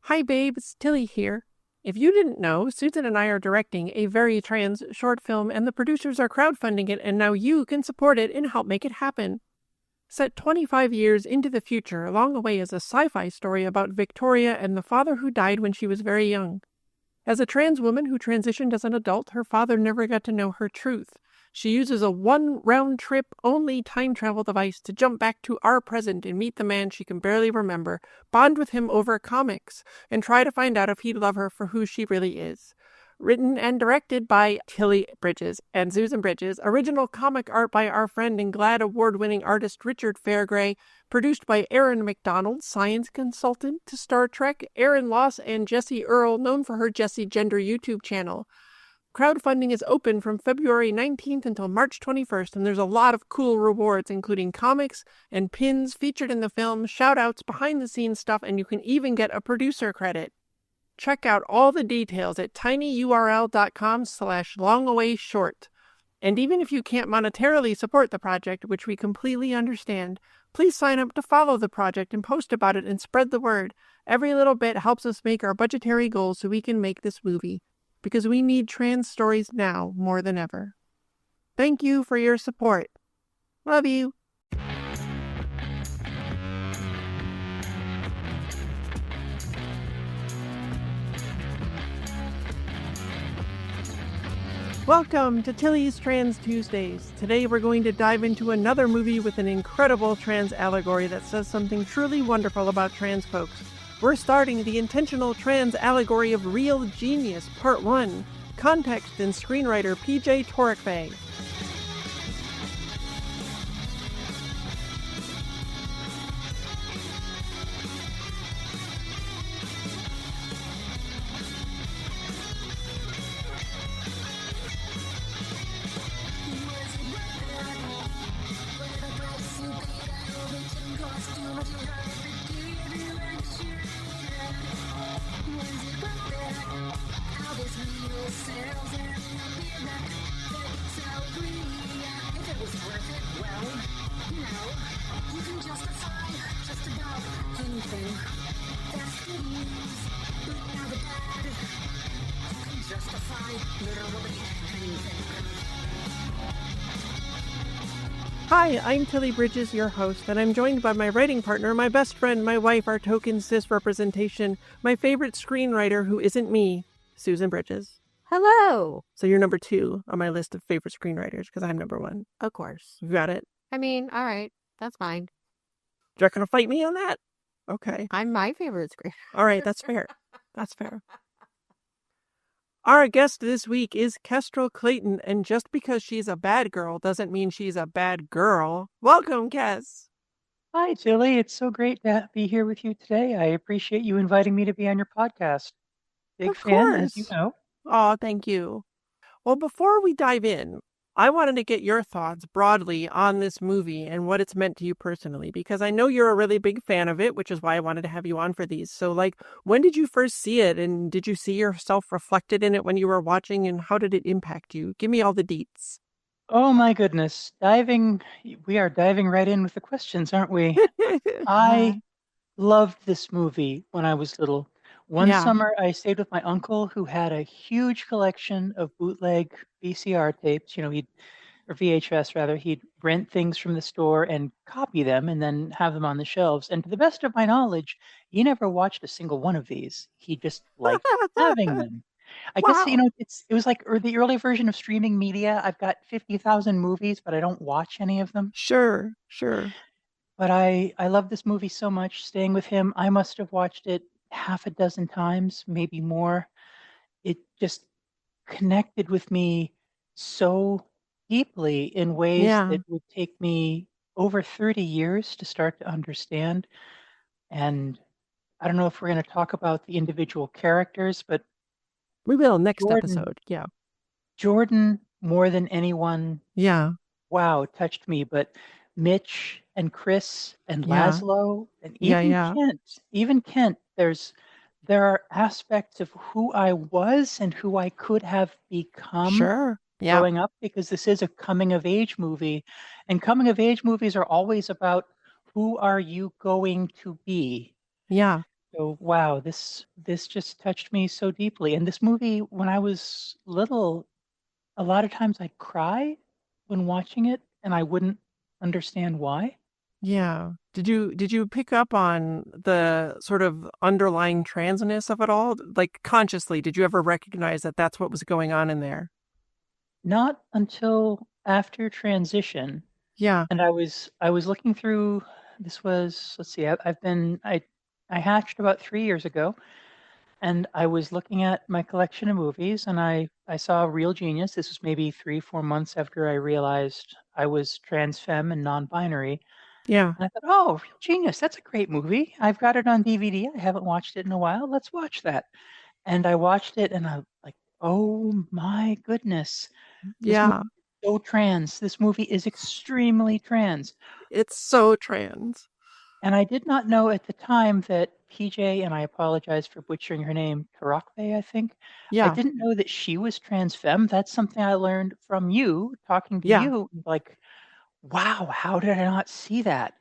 Hi, babe, it's Tilly here. If you didn't know, Susan and I are directing a very trans short film, and the producers are crowdfunding it, and now you can support it and help make it happen. Set 25 years into the future, Along the Way is a sci-fi story about Victoria and the father who died when she was very young. As a trans woman who transitioned as an adult, her father never got to know her truth. She uses a one-round-trip only time travel device to jump back to our present and meet the man she can barely remember, bond with him over comics, and try to find out if he'd love her for who she really is. Written and directed by Tilly Bridges and Susan Bridges. Original comic art by our friend and GLAAD award-winning artist Richard Fairgray. Produced by Erin McDonald, science consultant to Star Trek, Erin Loss and Jessie Earl, known for her Jessie Gender YouTube channel. Crowdfunding is open from February 19th until March 21st, and there's a lot of cool rewards, including comics and pins featured in the film, shout-outs, behind-the-scenes stuff, and you can even get a producer credit. Check out all the details at tinyurl.com/longawayshort. And even if you can't monetarily support the project, which we completely understand, please sign up to follow the project and post about it and spread the word. Every little bit helps us make our budgetary goals so we can make this movie. Because we need trans stories now more than ever. Thank you for your support. Love you. Welcome to Tilly's Trans Tuesdays. Today we're going to dive into another movie with an incredible trans allegory that says something truly wonderful about trans folks. We're starting the intentional trans allegory of Real Genius, Part 1. Context and screenwriter PJ Torokvei. Hi, I'm Tilly Bridges, your host, and I'm joined by my writing partner, my best friend, my wife, our token cis representation, my favorite screenwriter who isn't me, Susan Bridges. Hello. So you're number 2 on my list of favorite screenwriters because I'm number 1. Of course. You got it? I mean, all right. That's fine. You're not going to fight me on that? Okay. I'm my favorite screenwriter. All right, that's fair. That's fair. Our guest this week is Kestrel Clayton, and just because she's a bad girl doesn't mean she's a bad girl. Welcome, Kes. Hi, Tilly. It's so great to be here with you today. I appreciate you inviting me to be on your podcast. Big fan, as you know. Oh, thank you. Well, before we dive in, I wanted to get your thoughts broadly on this movie and what it's meant to you personally, because I know you're a really big fan of it, which is why I wanted to have you on for these. So, when did you first see it, and did you see yourself reflected in it when you were watching, and how did it impact you? Give me all the deets. Oh, my goodness. We are diving right in with the questions, aren't we? I loved this movie when I was little. One summer, I stayed with my uncle who had a huge collection of bootleg VCR tapes. Or VHS rather. He'd rent things from the store and copy them and then have them on the shelves. And to the best of my knowledge, he never watched a single one of these. He just liked having them. I guess, it was like the early version of streaming media. I've got 50,000 movies, but I don't watch any of them. Sure. But I love this movie so much. Staying with him, I must have watched it half a dozen times, maybe more. It just connected with me so deeply in ways that would take me over 30 years to start to understand. And I don't know if we're going to talk about the individual characters, but we will next episode. Yeah. Jordan, more than anyone. Yeah. Wow, touched me. But Mitch and Chris and Laszlo and even Kent, there are aspects of who I was and who I could have become growing up, because this is a coming of age movie, and coming of age movies are always about who are you going to be. Yeah. So wow, this just touched me so deeply. And this movie, when I was little, a lot of times I'd cry when watching it, and I wouldn't understand why. Yeah. Did you pick up on the sort of underlying transness of it all? Like consciously, did you ever recognize that that's what was going on in there? Not until after transition, Yeah. and I was looking through. This was, let's see, I hatched about 3 years ago, and I was looking at my collection of movies, and I saw Real Genius. This was maybe 3 4 months after I realized I was trans femme and non-binary. Yeah. And I thought, oh, Real Genius, that's a great movie. I've got it on DVD. I haven't watched it in a while. Let's watch that. And I watched it, and I'm like, oh my goodness, this movie Yeah. is so trans. This movie is extremely trans. It's so trans. And I did not know at the time that PJ, and I apologize for butchering her name, Torokvei, I think. I Yeah. didn't know that she was trans femme. That's something I learned from you, talking to Yeah. you. Like, wow, how did I not see that?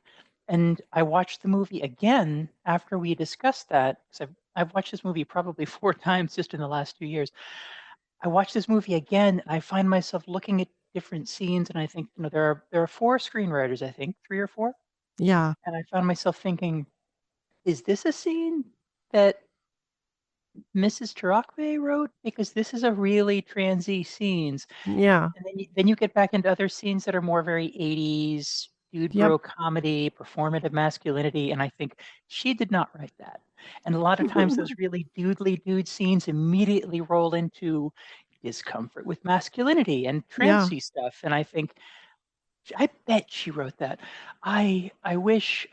And I watched the movie again after we discussed that, because I've watched this movie probably 4 times just in the last 2 years. I watched this movie again, and I find myself looking at different scenes, and I think, there are 4 screenwriters, I think, 3 or 4, Yeah. and I found myself thinking, is this a scene that Mrs. Torokvei wrote? Because this is a really transy scenes. Yeah. And then you get back into other scenes that are more very 80s dude Yep. bro comedy, performative masculinity, and I think she did not write that. And a lot of times those really dudely dude scenes immediately roll into discomfort with masculinity and Yeah. transy stuff. And I think, I bet she wrote that. I wish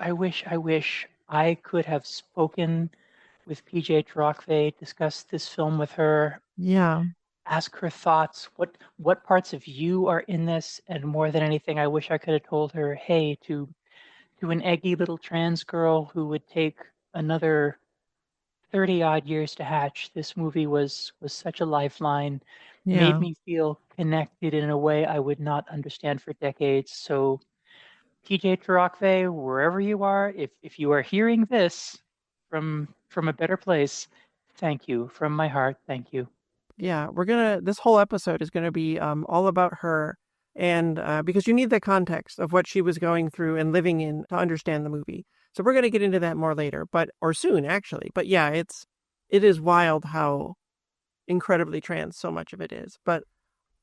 I could have spoken with PJ Torokvei, discussed this film with her, Yeah. ask her thoughts. What parts of you are in this? And more than anything, I wish I could have told her, hey, to an eggy little trans girl who would take another 30 odd years to hatch, this movie was such a lifeline, made Yeah. me feel connected in a way I would not understand for decades. So TJ Tarakve, wherever you are, if you are hearing this from a better place, thank you from my heart. Thank you. Yeah. This whole episode is gonna be all about her, and because you need the context of what she was going through and living in to understand the movie. So we're gonna get into that more later, or soon actually. But yeah, it is wild how incredibly trans so much of it is. But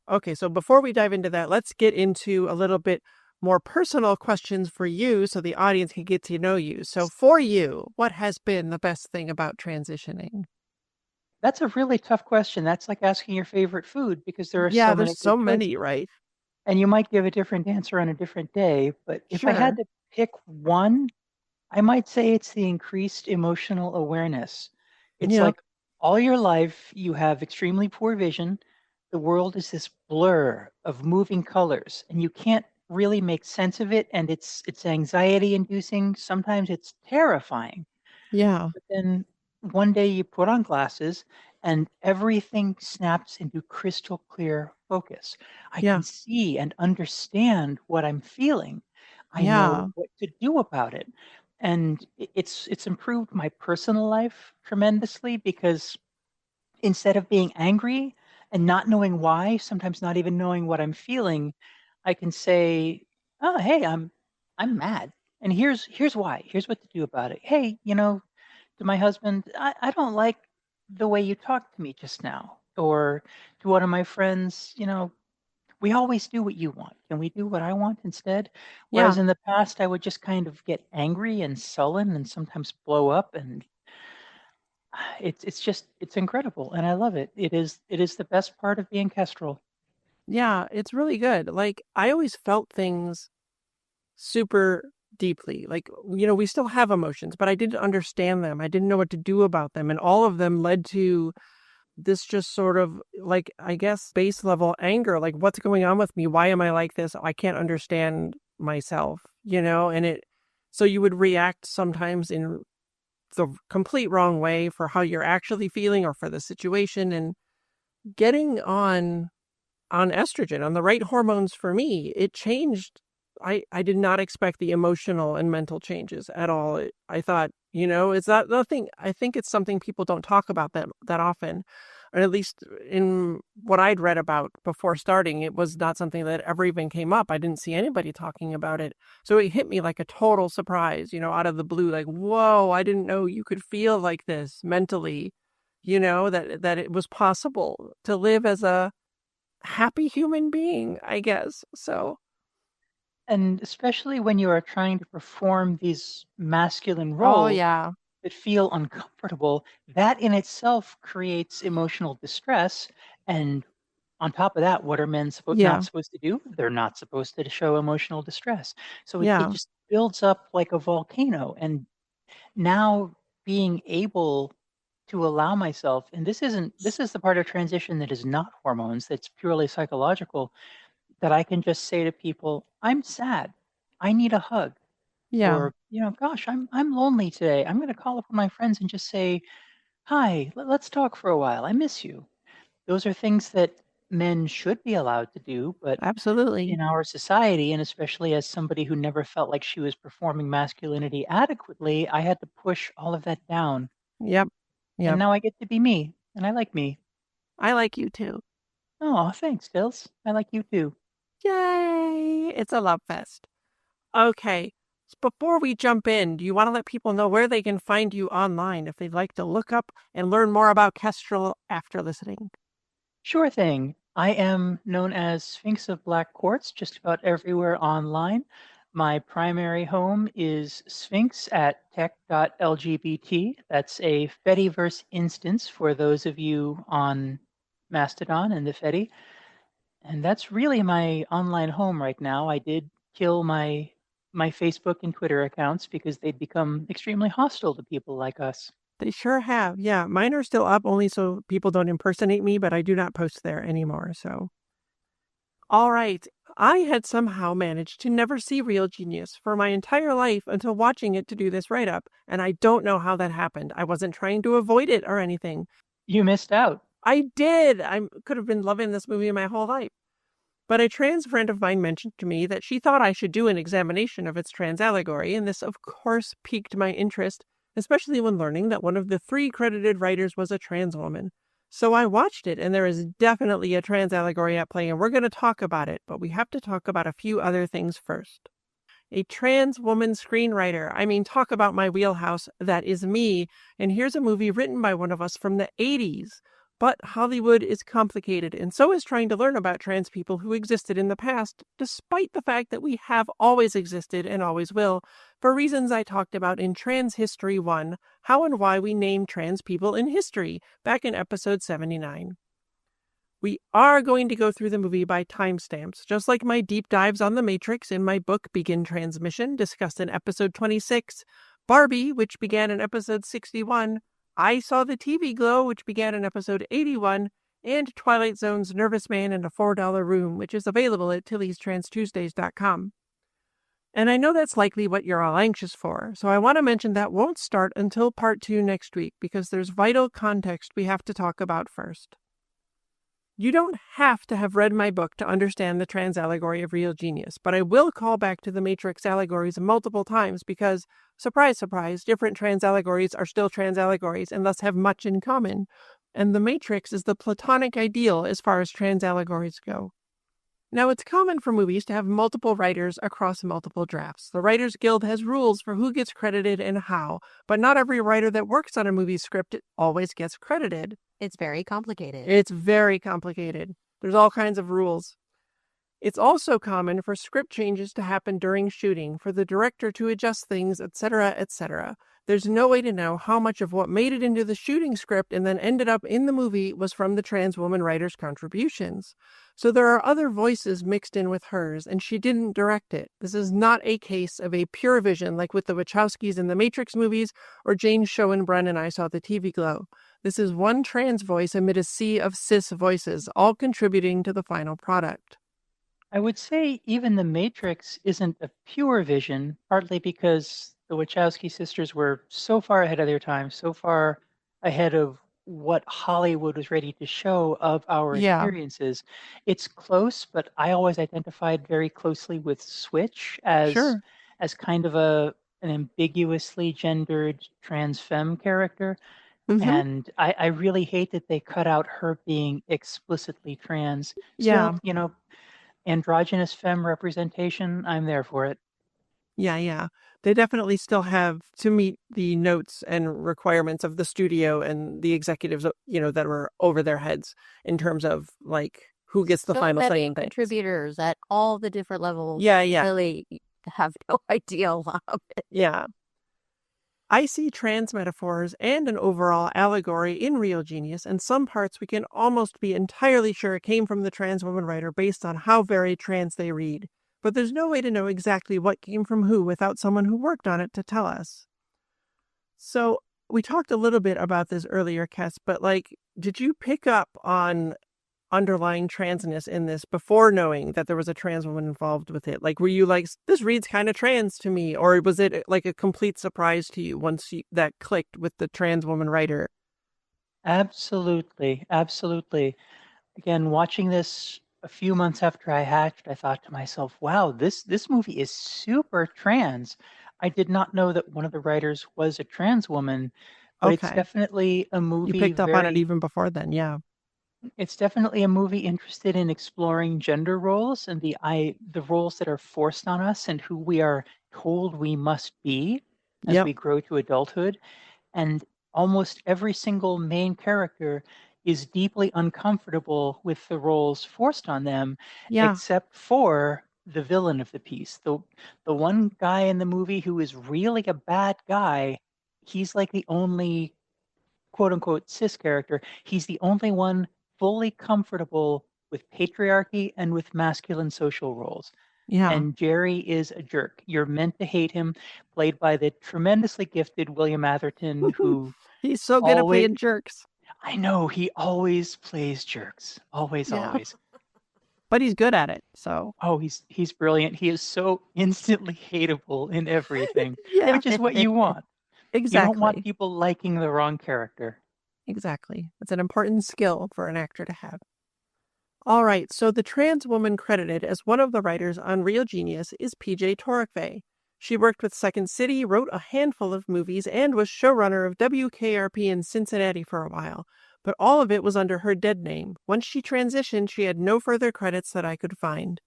okay, so before we dive into that, let's get into a little bit more personal questions for you so the audience can get to know you. So for you, what has been the best thing about transitioning? That's a really tough question. That's like asking your favorite food because there are Yeah, so many there's good so many, choices. right? And you might give a different answer on a different day. But if I had Sure. to pick one, I might say it's the increased emotional awareness. It's Yep. like all your life you have extremely poor vision. The world is this blur of moving colors, and you can't really make sense of it. And it's anxiety inducing. Sometimes it's terrifying. Yeah. But then one day you put on glasses and everything snaps into crystal clear focus. I can Yeah. see and understand what I'm feeling. I know Yeah. what to do about it. And it's improved my personal life tremendously because instead of being angry and not knowing why, sometimes not even knowing what I'm feeling, I can say, "Oh, hey, I'm mad. And here's why. Here's what to do about it. Hey, to my husband, I don't like the way you talked to me just now." Or to one of my friends, we always do what you want. Can we do what I want instead? Whereas Yeah. in the past, I would just kind of get angry and sullen and sometimes blow up. And it's incredible. And I love it. It is the best part of being Kestrel. Yeah. It's really good. Like, I always felt things super deeply. Like, we still have emotions, but I didn't understand them. I didn't know what to do about them. And all of them led to this just sort of like, I guess, base level anger. Like, what's going on with me? Why am I like this? I can't understand myself. So you would react sometimes in the complete wrong way for how you're actually feeling or for the situation. And getting on estrogen, on the right hormones for me, it changed. I did not expect the emotional and mental changes at all. I thought It's not nothing. I think it's something people don't talk about that often, or at least in what I'd read about before starting, it was not something that ever even came up. I didn't see anybody talking about it. So it hit me like a total surprise, out of the blue, like, whoa, I didn't know you could feel like this mentally, that it was possible to live as a happy human being, I guess. So, And especially when you are trying to perform these masculine oh roles yeah, that feel uncomfortable, that in itself creates emotional distress. And on top of that, what are men not yeah, supposed to do? They're not supposed to show emotional distress. So it yeah, just builds up like a volcano. And now being able to allow myself, and this is the part of transition that is not hormones, that's purely psychological, that I can just say to people, I'm sad. I need a hug. yeah. Or, gosh, I'm lonely today. I'm going to call up my friends and just say, hi, let's talk for a while. I miss you. Those are things that men should be allowed to do, but Absolutely. in our society, and especially as somebody who never felt like she was performing masculinity adequately, I had to push all of that down. Yep. And Yep. now I get to be me, and I like me. I like you too. Oh, thanks, Dills. I like you too. Yay! It's a love fest. Okay. Before we jump in, do you want to let people know where they can find you online if they'd like to look up and learn more about Kestrel after listening? Sure thing. I am known as Sphinx of Black Quartz just about everywhere online. My primary home is Sphinx at tech.lgbt. That's a Fediverse instance for those of you on Mastodon and the Fedi. And that's really my online home right now. I did kill my Facebook and Twitter accounts because they'd become extremely hostile to people like us. They sure have. Yeah, mine are still up only so people don't impersonate me, but I do not post there anymore. So, all right. I had somehow managed to never see Real Genius for my entire life until watching it to do this write up. And I don't know how that happened. I wasn't trying to avoid it or anything. You missed out. I did. I could have been loving this movie my whole life. But a trans friend of mine mentioned to me that she thought I should do an examination of its trans allegory, and this, of course, piqued my interest, especially when learning that one of the 3 credited writers was a trans woman. So I watched it, and there is definitely a trans allegory at play, and we're going to talk about it, but we have to talk about a few other things first. A trans woman screenwriter. I mean, talk about my wheelhouse. That is me. And here's a movie written by one of us from the 80s. But Hollywood is complicated, and so is trying to learn about trans people who existed in the past, despite the fact that we have always existed and always will, for reasons I talked about in Trans History 1, How and Why We Name Trans People in History, back in episode 79. We are going to go through the movie by timestamps, just like my deep dives on The Matrix in my book Begin Transmission, discussed in episode 26, Barbie, which began in episode 61, I Saw the TV Glow, which began in episode 81, and Twilight Zone's Nervous Man in a $4 Room, which is available at TillysTransTuesdays.com. And I know that's likely what you're all anxious for, so I want to mention that won't start until part 2 next week, because there's vital context we have to talk about first. You don't have to have read my book to understand the trans allegory of Real Genius, but I will call back to the Matrix allegories multiple times because, surprise, surprise, different trans allegories are still trans allegories and thus have much in common. And the Matrix is the platonic ideal as far as trans allegories go. Now, it's common for movies to have multiple writers across multiple drafts. The Writers Guild has rules for who gets credited and how, but not every writer that works on a movie script always gets credited. It's very complicated. It's very complicated. There's all kinds of rules. It's also common for script changes to happen during shooting, for the director to adjust things, etc., etc. There's no way to know how much of what made it into the shooting script and then ended up in the movie was from the trans woman writer's contributions. So there are other voices mixed in with hers, and she didn't direct it. This is not a case of a pure vision like with the Wachowskis in the Matrix movies or Jane Schoenbrunn and I Saw the TV Glow. This is one trans voice amid a sea of cis voices, all contributing to the final product. I would say even The Matrix isn't a pure vision, partly because the Wachowski sisters were so far ahead of their time, so far ahead of what Hollywood was ready to show of our Yeah, experiences. It's close, but I always identified very closely with Switch as sure. kind of a an ambiguously gendered trans femme character. Mm-hmm. And I really hate that they cut out her being explicitly trans. Yeah. Still, androgynous femme representation, I'm there for it. Yeah. They definitely still have to meet the notes and requirements of the studio and the executives, that were over their heads in terms of like who gets the So final say many in things. contributors at all the different levels. Yeah. Really have no idea about it. Yeah. I see trans metaphors and an overall allegory in Real Genius, and some parts we can almost be entirely sure came from the trans woman writer based on how very trans they read. But there's no way to know exactly what came from who without someone who worked on it to tell us. So we talked a little bit about this earlier, Kes, but did you pick up on underlying transness in this before knowing that there was a trans woman involved with it? Were you like, this reads kind of trans to me? Or was it like a complete surprise to you once that clicked with the trans woman writer? Absolutely. Absolutely. Again, watching this a few months after I hatched, I thought to myself, wow, this movie is super trans. I did not know that one of the writers was a trans woman, but it's Okay. definitely a You movie picked up on it even before then, yeah. it's definitely a movie interested in exploring gender roles and the roles that are forced on us and who we are told we must be as Yep. we grow to adulthood. And almost every single main character is deeply uncomfortable with the roles forced on them, Yeah. except for the villain of the piece. The one guy in the movie who is really a bad guy, he's like the only quote unquote cis character. He's the only one fully comfortable with patriarchy and with masculine social roles. Yeah. And Jerry is a jerk. You're meant to hate him, played by the tremendously gifted William Atherton, who He's so good at always, playing jerks. I know, he always plays jerks. Always, Yeah. always. But he's good at it, so. Oh, he's brilliant. He is so instantly hateable in everything, Yeah. which is what you want. You don't want Exactly. people liking the wrong character. Exactly. It's an important skill for an actor to have. All right, so the trans woman credited as one of the writers on Real Genius is PJ Torokvei. She worked with Second City, wrote a handful of movies, and was showrunner of WKRP in Cincinnati for a while. But all of it was under her dead name. Once she transitioned, she had no further credits that I could find.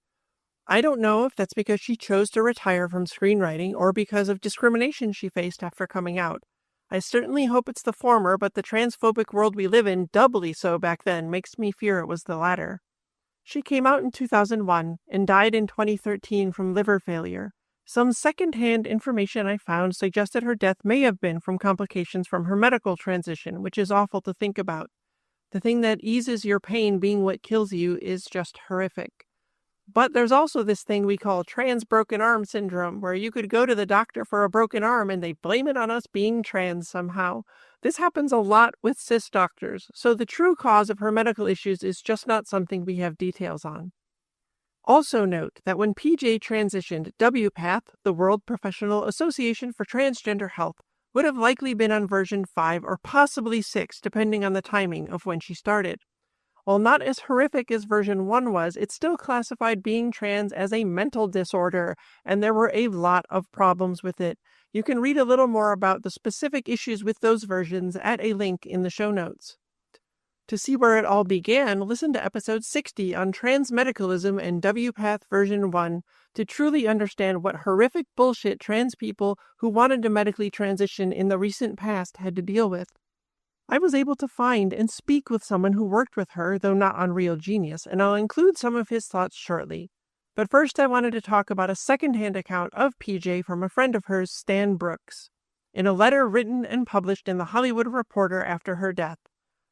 I don't know if that's because she chose to retire from screenwriting or because of discrimination she faced after coming out. I certainly hope it's the former, but the transphobic world we live in, doubly so back then, makes me fear it was the latter. She came out in 2001 and died in 2013 from liver failure. Some second-hand information I found suggested her death may have been from complications from her medical transition, which is awful to think about. The thing that eases your pain being what kills you is just horrific. But there's also this thing we call trans broken arm syndrome, where you could go to the doctor for a broken arm and they blame it on us being trans somehow. This happens a lot with cis doctors, so the true cause of her medical issues is just not something we have details on. Also note that when PJ transitioned, WPATH, the World Professional Association for Transgender Health, would have likely been on version 5 or possibly 6, depending on the timing of when she started. While not as horrific as version 1 was, it still classified being trans as a mental disorder, and there were a lot of problems with it. You can read a little more about the specific issues with those versions at a link in the show notes. To see where it all began, listen to episode 60 on Transmedicalism and WPATH version 1 to truly understand what horrific bullshit trans people who wanted to medically transition in the recent past had to deal with. I was able to find and speak with someone who worked with her, though not on Real Genius, and I'll include some of his thoughts shortly. But first I wanted to talk about a second-hand account of PJ from a friend of hers, Stan Brooks, in a letter written and published in The Hollywood Reporter after her death.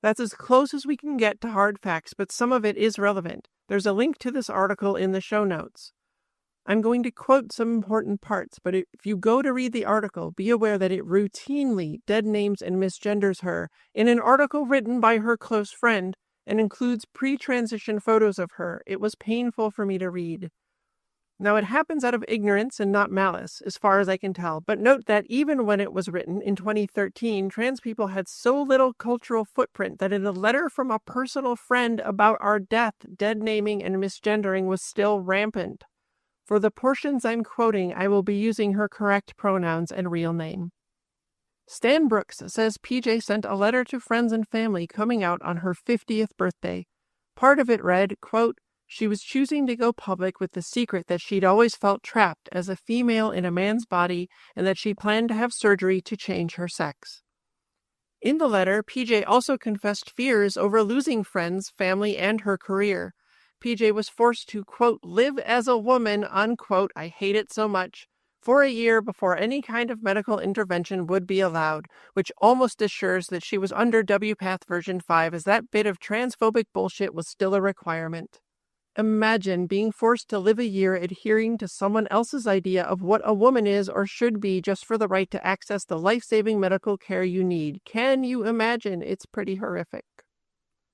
That's as close as we can get to hard facts, but some of it is relevant. There's a link to this article in the show notes. I'm going to quote some important parts, but if you go to read the article, be aware that it routinely dead names and misgenders her in an article written by her close friend and includes pre-transition photos of her. It was painful for me to read. Now, it happens out of ignorance and not malice, as far as I can tell, but note that even when it was written in 2013, trans people had so little cultural footprint that in a letter from a personal friend about our death, dead naming and misgendering was still rampant. For the portions I'm quoting, I will be using her correct pronouns and real name. Stan Brooks says PJ sent a letter to friends and family coming out on her 50th birthday. Part of it read, quote, she was choosing to go public with the secret that she'd always felt trapped as a female in a man's body and that she planned to have surgery to change her sex. In the letter, PJ also confessed fears over losing friends, family, and her career. PJ was forced to, quote, live as a woman, unquote, I hate it so much, for a year before any kind of medical intervention would be allowed, which almost assures that she was under WPATH version 5 as that bit of transphobic bullshit was still a requirement. Imagine being forced to live a year adhering to someone else's idea of what a woman is or should be just for the right to access the life-saving medical care you need. Can you imagine? It's pretty horrific.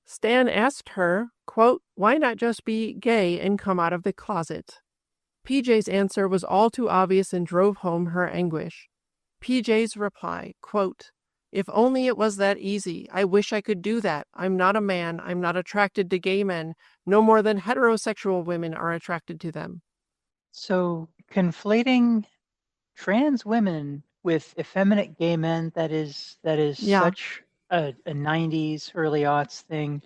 Stan asked her, quote, why not just be gay and come out of the closet? PJ's answer was all too obvious and drove home her anguish. PJ's reply, quote, if only it was that easy. I wish I could do that. I'm not a man. I'm not attracted to gay men. No more than heterosexual women are attracted to them. So conflating trans women with effeminate gay men, that is such a 90s, early aughts thing.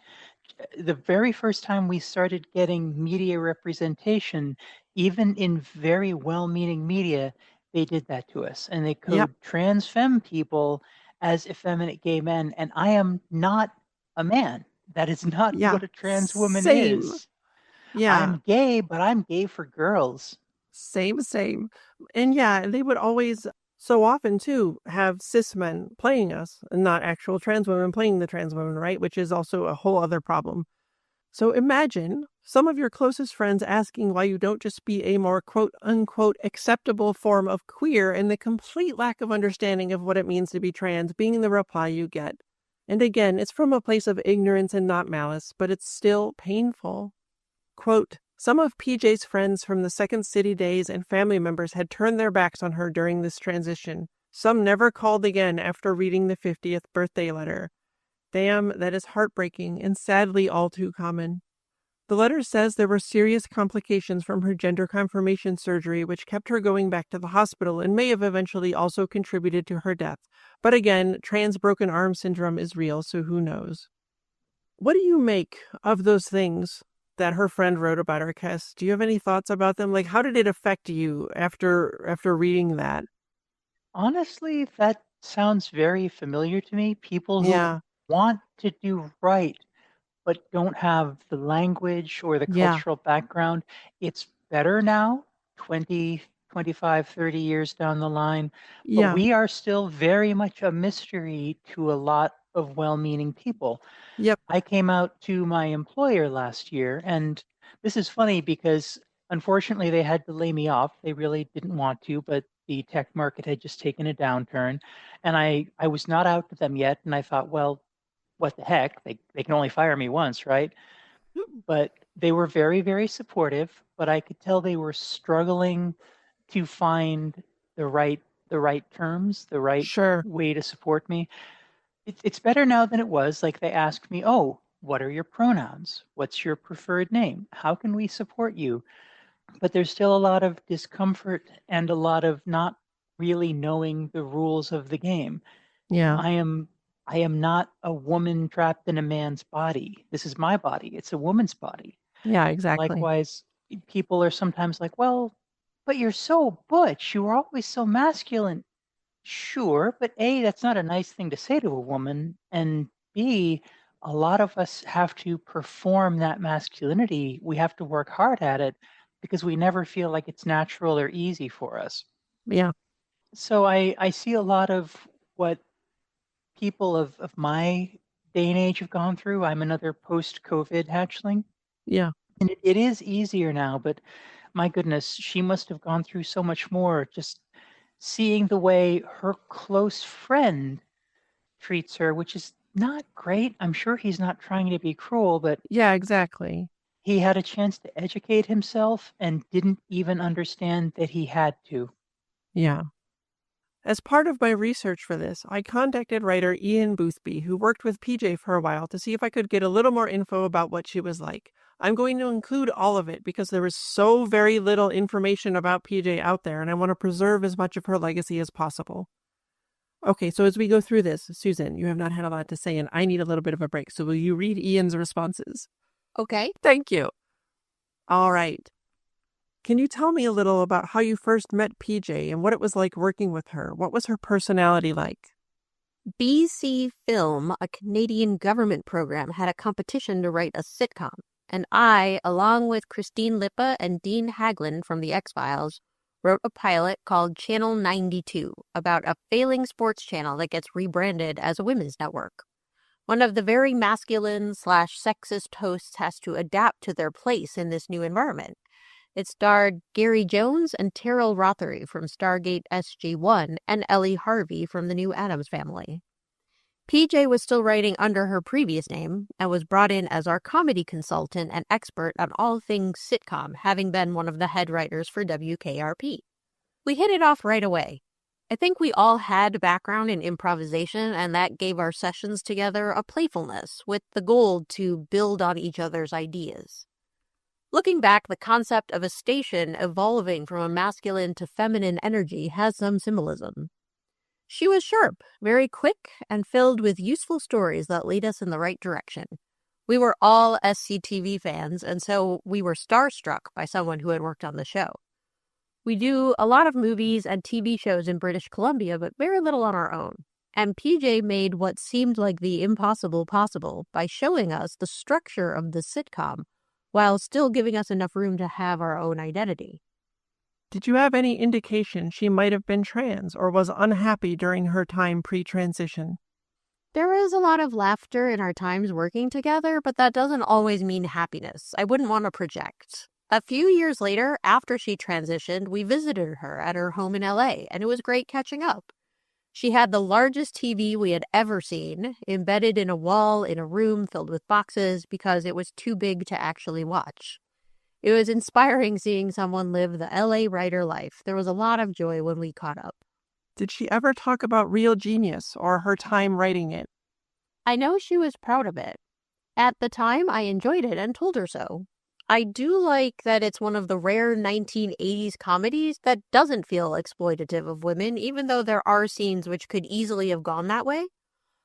The very first time we started getting media representation, even in very well-meaning media, they did that to us. And they code trans femme people as effeminate gay men. And I am not a man. That is not what a trans woman is. Yeah. I'm gay, but I'm gay for girls. Same. And they would always, so often too, have cis men playing us and not actual trans women playing the trans women, right? Which is also a whole other problem. So imagine some of your closest friends asking why you don't just be a more quote unquote acceptable form of queer, and the complete lack of understanding of what it means to be trans being the reply you get. And again, it's from a place of ignorance and not malice, but it's still painful. Quote, some of PJ's friends from the Second City days and family members had turned their backs on her during this transition. Some never called again after reading the 50th birthday letter. Damn, that is heartbreaking and sadly all too common. The letter says there were serious complications from her gender confirmation surgery, which kept her going back to the hospital and may have eventually also contributed to her death. But again, trans broken arm syndrome is real, so who knows? What do you make of those things that her friend wrote about her, Kes? Do you have any thoughts about them? Like, how did it affect you after reading that? Honestly, that sounds very familiar to me. People who want to do right, but don't have the language or the cultural background. It's better now, 20, 25, 30 years down the line. But we are still very much a mystery to a lot of well-meaning people. Yep. I came out to my employer last year, and this is funny because unfortunately they had to lay me off. They really didn't want to, but the tech market had just taken a downturn. And I was not out to them yet. And I thought, well, what the heck? They can only fire me once, right? But they were very, very supportive. But I could tell they were struggling to find the right terms, the right way to support me. It's better now than it was. Like they asked me, oh, what are your pronouns? What's your preferred name? How can we support you? But there's still a lot of discomfort and a lot of not really knowing the rules of the game. Yeah. I am not a woman trapped in a man's body. This is my body. It's a woman's body. Yeah, exactly. Likewise, people are sometimes like, well, but you're so butch. You were always so masculine. Sure, but A, that's not a nice thing to say to a woman. And B, a lot of us have to perform that masculinity. We have to work hard at it because we never feel like it's natural or easy for us. Yeah. So I see a lot of what people of my day and age have gone through. I'm another post-COVID hatchling. Yeah. And it is easier now, but my goodness, she must have gone through so much more. Just seeing the way her close friend treats her, which is not great. I'm sure he's not trying to be cruel, but yeah, exactly. He had a chance to educate himself and didn't even understand that he had to. Yeah. As part of my research for this, I contacted writer Ian Boothby, who worked with PJ for a while, to see if I could get a little more info about what she was like. I'm going to include all of it because there is so very little information about PJ out there, and I want to preserve as much of her legacy as possible. Okay, so as we go through this, Susan, you have not had a lot to say, and I need a little bit of a break. So will you read Ian's responses? Okay. Thank you. All right. Can you tell me a little about how you first met PJ and what it was like working with her? What was her personality like? BC Film, a Canadian government program, had a competition to write a sitcom, and I, along with Christine Lippa and Dean Haglund from The X-Files, wrote a pilot called Channel 92 about a failing sports channel that gets rebranded as a women's network. One of the very masculine/sexist hosts has to adapt to their place in this new environment. It starred Gary Jones and Terrell Rothery from Stargate SG-1 and Ellie Harvey from the new Addams Family. PJ was still writing under her previous name and was brought in as our comedy consultant and expert on all things sitcom, having been one of the head writers for WKRP. We hit it off right away. I think we all had a background in improvisation, and that gave our sessions together a playfulness with the goal to build on each other's ideas. Looking back, the concept of a station evolving from a masculine to feminine energy has some symbolism. She was sharp, very quick, and filled with useful stories that lead us in the right direction. We were all SCTV fans, and so we were starstruck by someone who had worked on the show. We do a lot of movies and TV shows in British Columbia, but very little on our own. And PJ made what seemed like the impossible possible by showing us the structure of the sitcom, while still giving us enough room to have our own identity. Did you have any indication she might have been trans or was unhappy during her time pre-transition? There was a lot of laughter in our times working together, but that doesn't always mean happiness. I wouldn't want to project. A few years later, after she transitioned, we visited her at her home in LA, and it was great catching up. She had the largest TV we had ever seen, embedded in a wall in a room filled with boxes because it was too big to actually watch. It was inspiring seeing someone live the LA writer life. There was a lot of joy when we caught up. Did she ever talk about Real Genius or her time writing it? I know she was proud of it. At the time, I enjoyed it and told her so. I do like that it's one of the rare 1980s comedies that doesn't feel exploitative of women, even though there are scenes which could easily have gone that way.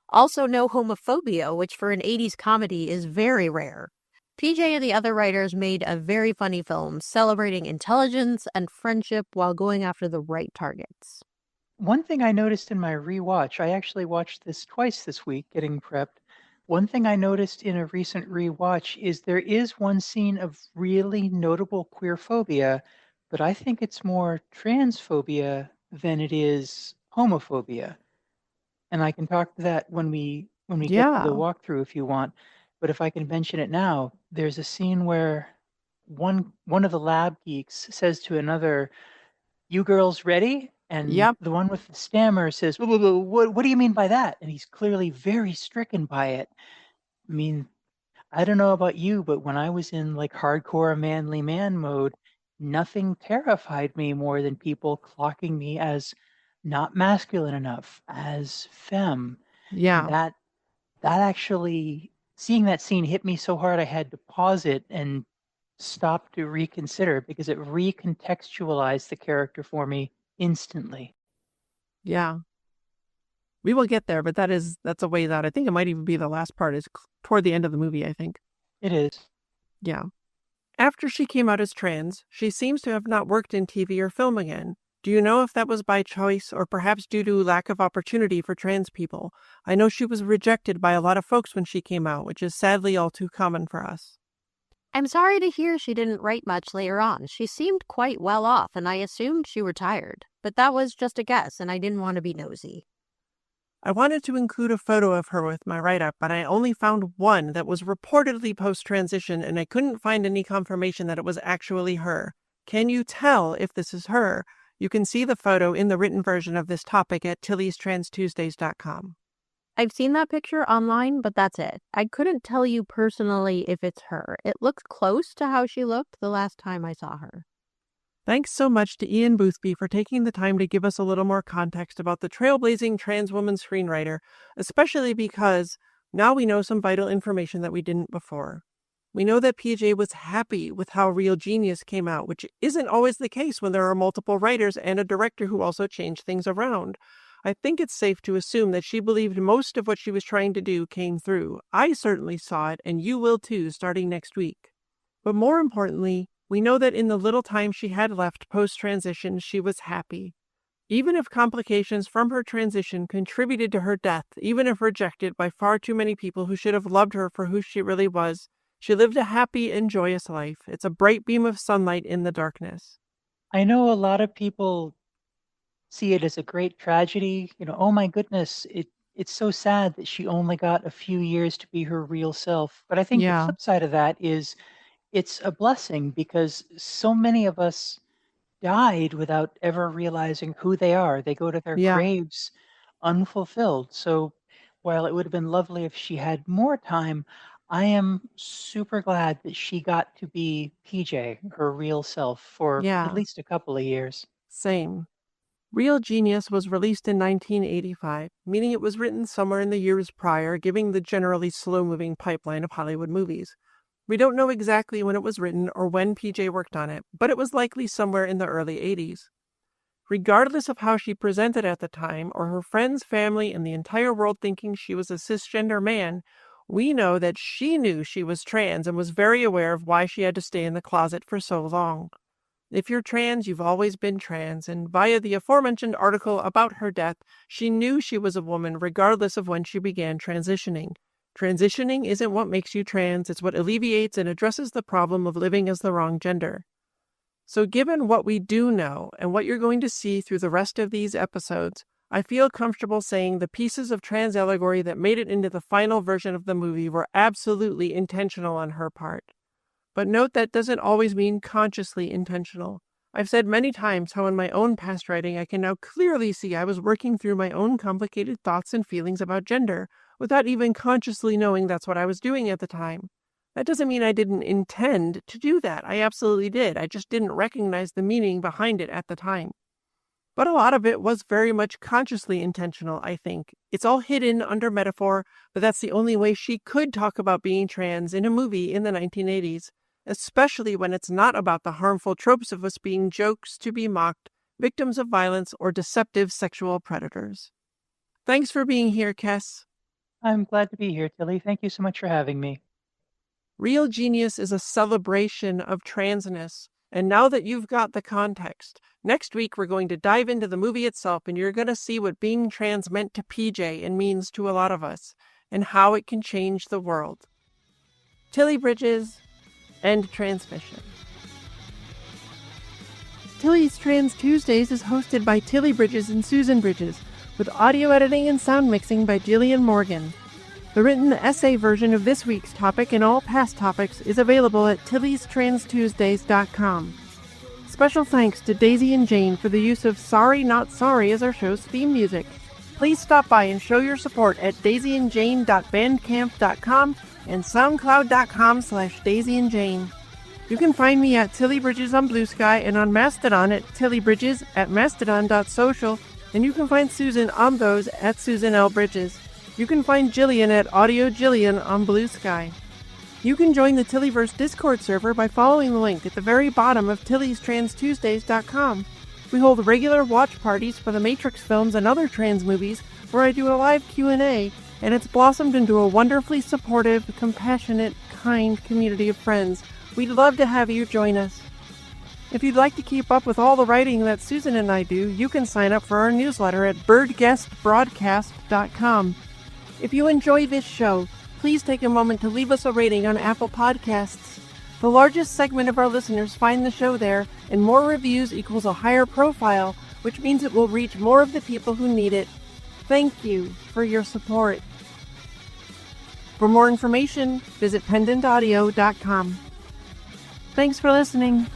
Also, no homophobia, which for an 80s comedy is very rare. PJ and the other writers made a very funny film celebrating intelligence and friendship while going after the right targets. One thing I noticed in my rewatch, I actually watched this twice this week, getting prepped. One thing I noticed in a recent rewatch is there is one scene of really notable queer phobia, but I think it's more transphobia than it is homophobia. And I can talk to that when we get to the walkthrough if you want. But if I can mention it now, there's a scene where one of the lab geeks says to another, "You girls ready?" And the one with the stammer says, What do you mean by that?" And he's clearly very stricken by it. I mean, I don't know about you, but when I was in like hardcore manly man mode, nothing terrified me more than people clocking me as not masculine enough, as femme. Yeah. And that actually, seeing that scene hit me so hard I had to pause it and stop to reconsider because it recontextualized the character for me instantly. Yeah. We will get there, but that's a ways out. I think it might even be the last part is toward the end of the movie, I think. It is. Yeah. After she came out as trans, she seems to have not worked in TV or film again. Do you know if that was by choice or perhaps due to lack of opportunity for trans people? I know she was rejected by a lot of folks when she came out, which is sadly all too common for us. I'm sorry to hear she didn't write much later on. She seemed quite well off, and I assumed she retired. But that was just a guess, and I didn't want to be nosy. I wanted to include a photo of her with my write-up, but I only found one that was reportedly post-transition, and I couldn't find any confirmation that it was actually her. Can you tell if this is her? You can see the photo in the written version of this topic at TillysTransTuesdays.com. I've seen that picture online, but that's it. I couldn't tell you personally if it's her. It looks close to how she looked the last time I saw her. Thanks so much to Ian Boothby for taking the time to give us a little more context about the trailblazing trans woman screenwriter, especially because now we know some vital information that we didn't before. We know that PJ was happy with how Real Genius came out, which isn't always the case when there are multiple writers and a director who also change things around. I think it's safe to assume that she believed most of what she was trying to do came through. I certainly saw it, and you will too, starting next week. But more importantly, we know that in the little time she had left post-transition, she was happy. Even if complications from her transition contributed to her death, even if rejected by far too many people who should have loved her for who she really was, she lived a happy and joyous life. It's a bright beam of sunlight in the darkness. I know a lot of people see it as a great tragedy. Oh my goodness, it's so sad that she only got a few years to be her real self. But I think the flip side of that is it's a blessing because so many of us died without ever realizing who they are. They go to their graves unfulfilled. So while it would have been lovely if she had more time, I am super glad that she got to be PJ, her real self, for at least a couple of years. Same. Real Genius was released in 1985, meaning it was written somewhere in the years prior, giving the generally slow-moving pipeline of Hollywood movies. We don't know exactly when it was written or when PJ worked on it, but it was likely somewhere in the early 80s. Regardless of how she presented at the time, or her friends, family, and the entire world thinking she was a cisgender man, we know that she knew she was trans and was very aware of why she had to stay in the closet for so long. If you're trans, you've always been trans, and via the aforementioned article about her death, she knew she was a woman regardless of when she began transitioning. Transitioning isn't what makes you trans, it's what alleviates and addresses the problem of living as the wrong gender. So given what we do know and what you're going to see through the rest of these episodes, I feel comfortable saying the pieces of trans allegory that made it into the final version of the movie were absolutely intentional on her part. But note that doesn't always mean consciously intentional. I've said many times how in my own past writing I can now clearly see I was working through my own complicated thoughts and feelings about gender, without even consciously knowing that's what I was doing at the time. That doesn't mean I didn't intend to do that. I absolutely did. I just didn't recognize the meaning behind it at the time. But a lot of it was very much consciously intentional, I think. It's all hidden under metaphor, but that's the only way she could talk about being trans in a movie in the 1980s, especially when it's not about the harmful tropes of us being jokes to be mocked, victims of violence, or deceptive sexual predators. Thanks for being here, Kes. I'm glad to be here, Tilly. Thank you so much for having me. Real Genius is a celebration of transness, and now that you've got the context, next week we're going to dive into the movie itself, and you're going to see what being trans meant to PJ and means to a lot of us, and how it can change the world. Tilly Bridges, end transmission. Tilly's Trans Tuesdays is hosted by Tilly Bridges and Susan Bridges, with audio editing and sound mixing by Jillian Morgan. The written essay version of this week's topic and all past topics is available at TillysTransTuesdays.com. Special thanks to Daisy and Jane for the use of Sorry Not Sorry as our show's theme music. Please stop by and show your support at daisyandjane.bandcamp.com and soundcloud.com/daisyandjane. You can find me at Tilly Bridges on Blue Sky and on Mastodon at tillybridges at mastodon.social, and you can find Susan on those at Susan L. Bridges. You can find Jillian at Audio Jillian on Blue Sky. You can join the Tillyverse Discord server by following the link at the very bottom of TillysTransTuesdays.com. We hold regular watch parties for the Matrix films and other trans movies where I do a live Q&A, and it's blossomed into a wonderfully supportive, compassionate, kind community of friends. We'd love to have you join us. If you'd like to keep up with all the writing that Susan and I do, you can sign up for our newsletter at birdguestbroadcast.com. If you enjoy this show, please take a moment to leave us a rating on Apple Podcasts. The largest segment of our listeners find the show there, and more reviews equals a higher profile, which means it will reach more of the people who need it. Thank you for your support. For more information, visit pendantaudio.com. Thanks for listening.